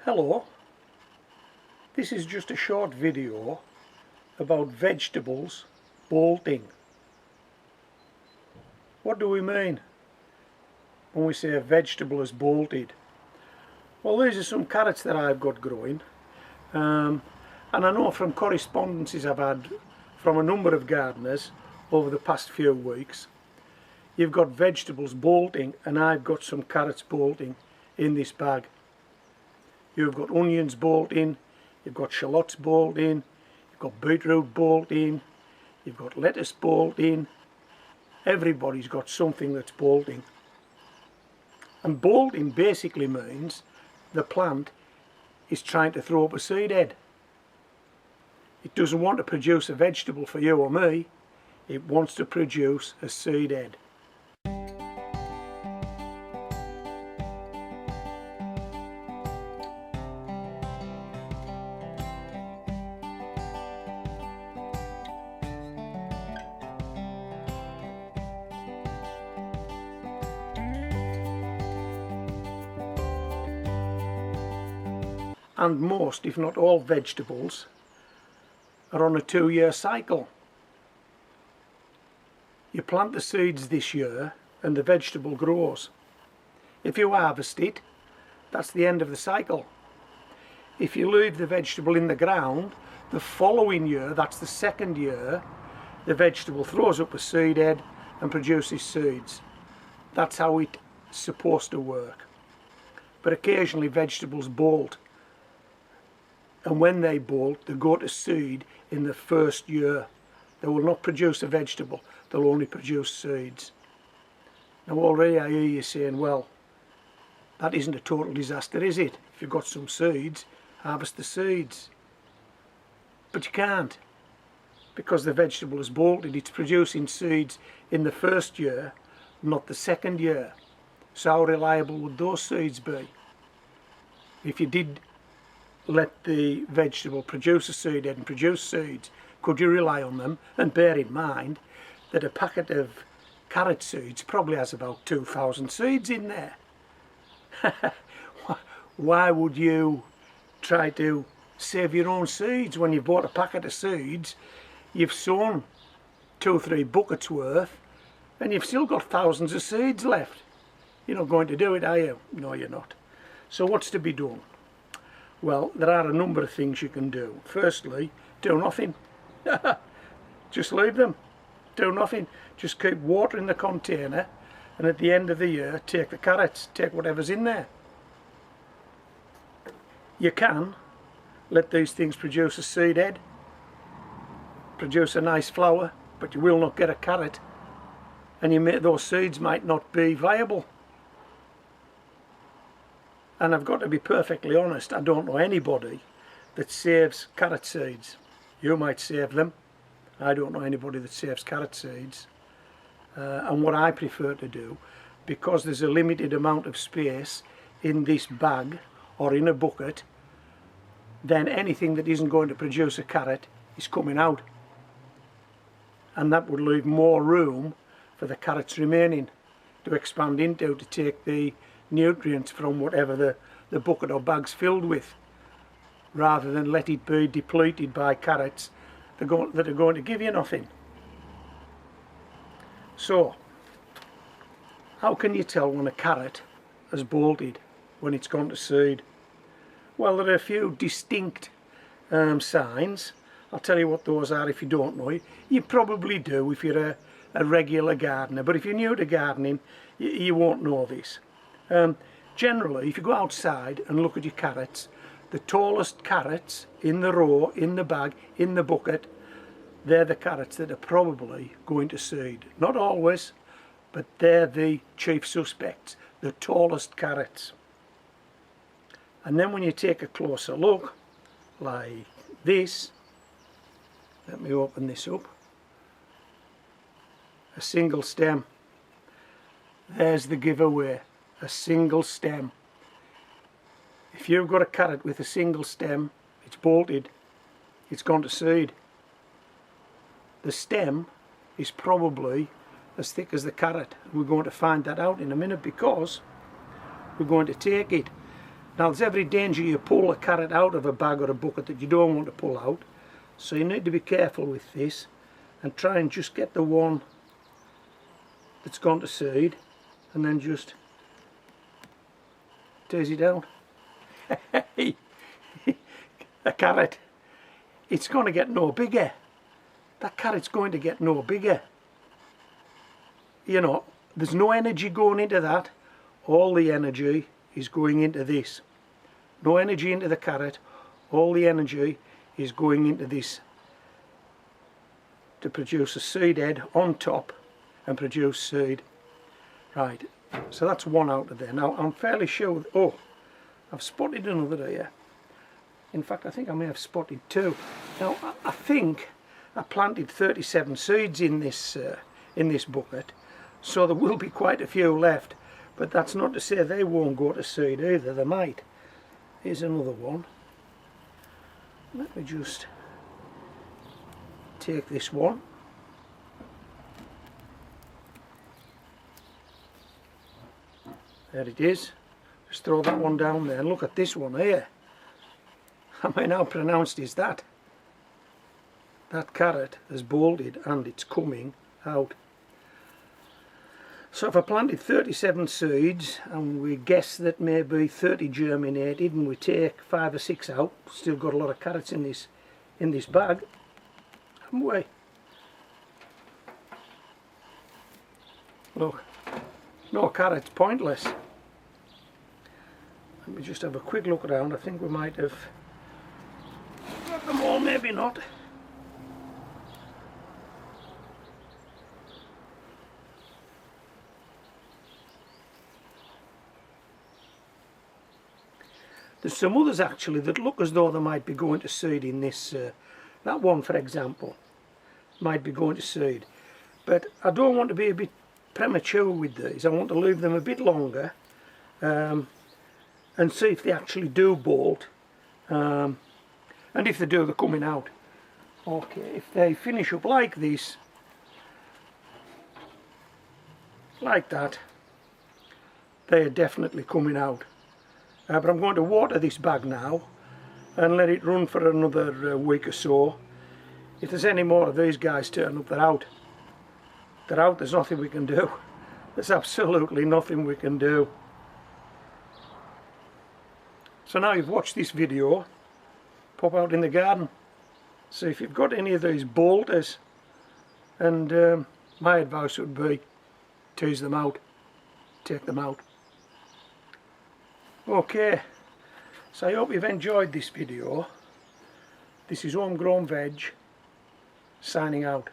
Hello, this is just a short video about vegetables bolting. What do we mean when we say a vegetable is bolted? Well, these are some carrots that I've got growing, and I know from correspondences I've had from a number of gardeners over the past few weeks, you've got vegetables bolting, and I've got some carrots bolting in this bag. You've got onions bolting, you've got shallots bolting, you've got beetroot bolting, you've got lettuce bolting. Everybody's got something that's bolting. And bolting basically means the plant is trying to throw up a seed head. It doesn't want to produce a vegetable for you or me, it wants to produce a seed head. And most, if not all, vegetables are on a 2-year cycle. You plant the seeds this year and the vegetable grows. If you harvest it, that's the end of the cycle. If you leave the vegetable in the ground, the following year, that's the 2nd year, the vegetable throws up a seed head and produces seeds. That's how it's supposed to work. But occasionally vegetables bolt. And when they bolt, they go to seed in the 1st year. They will not produce a vegetable, they'll only produce seeds. Now already I hear you saying, well, that isn't a total disaster, is it? If you've got some seeds, harvest the seeds. But you can't, because the vegetable is bolted. It's producing seeds in the 1st year, not the 2nd year. So how reliable would those seeds be? If you did let the vegetable produce a seed head and produce seeds, could you rely on them? And bear in mind that a packet of carrot seeds probably has about 2,000 seeds in there. Why would you try to save your own seeds when you've bought a packet of seeds? You've sown 2 or 3 buckets worth and you've still got thousands of seeds left. You're not going to do it, are you? No, you're not. So what's to be done? Well, there are a number of things you can do. Firstly, do nothing. Just leave them. Do nothing. Just keep watering the container, and at the end of the year, take the carrots, take whatever's in there. You can let these things produce a seed head, produce a nice flower, but you will not get a carrot, and those seeds might not be viable. And I've got to be perfectly honest, I don't know anybody that saves carrot seeds. You might save them. I don't know anybody that saves carrot seeds. And what I prefer to do, because there's a limited amount of space in this bag or in a bucket, then anything that isn't going to produce a carrot is coming out. And that would leave more room for the carrots remaining to expand into, to take the nutrients from whatever the bucket or bag's filled with, rather than let it be depleted by carrots that are going to give you nothing. So, how can you tell when a carrot has bolted, when it's gone to seed? Well, there are a few distinct signs. I'll tell you what those are if you don't know. You probably do if you're a regular gardener, but if you're new to gardening, you won't know this. Generally, if you go outside and look at your carrots, the tallest carrots in the row, in the bag, in the bucket, they're the carrots that are probably going to seed. Not always, but they're the chief suspects, the tallest carrots. And then when you take a closer look, like this, let me open this up, a single stem, there's the giveaway. A single stem. If you've got a carrot with a single stem, it's bolted, it's gone to seed. The stem is probably as thick as the carrot. We're going to find that out in a minute, because we're going to take it Now there's every danger you pull a carrot out of a bag or a bucket that you don't want to pull out, so you need to be careful with this and try and just get the one that's gone to seed and then just tease it out. A carrot, it's going to get no bigger. That carrot's going to get no bigger. You know, there's no energy going into that. All the energy is going into this. No energy into the carrot. All the energy is going into this to produce a seed head on top and produce seed. Right, so that's one out of there. Now I'm fairly sure, oh, I've spotted another here. In fact, I think I may have spotted two. Now I think I planted 37 seeds in this bucket, so there will be quite a few left, but that's not to say they won't go to seed either. They might. Here's another one. Let me just take this one. There it is. Just throw that one down there and look at this one here. I mean, how pronounced is that? That carrot has bolted and it's coming out. So if I planted 37 seeds and we guess that maybe 30 germinated and we take 5 or 6 out, still got a lot of carrots in this bag, haven't we? Look, no carrots, pointless. Let me just have a quick look around. I think we might have got them all, maybe not. There's some others actually that look as though they might be going to seed in this. That one, for example, might be going to seed. But I don't want to be a bit premature with these. I want to leave them a bit longer and see if they actually do bolt. And if they do, they're coming out. Okay, if they finish up like this, like that, they're definitely coming out. But I'm going to water this bag now and let it run for another week or so. If there's any more of these guys turn up, they're out. They're out, there's nothing we can do. There's absolutely nothing we can do. So now you've watched this video, pop out in the garden. See if you've got any of these bolters, and my advice would be tease them out, take them out. Okay, so I hope you've enjoyed this video. This is Homegrown Veg, signing out.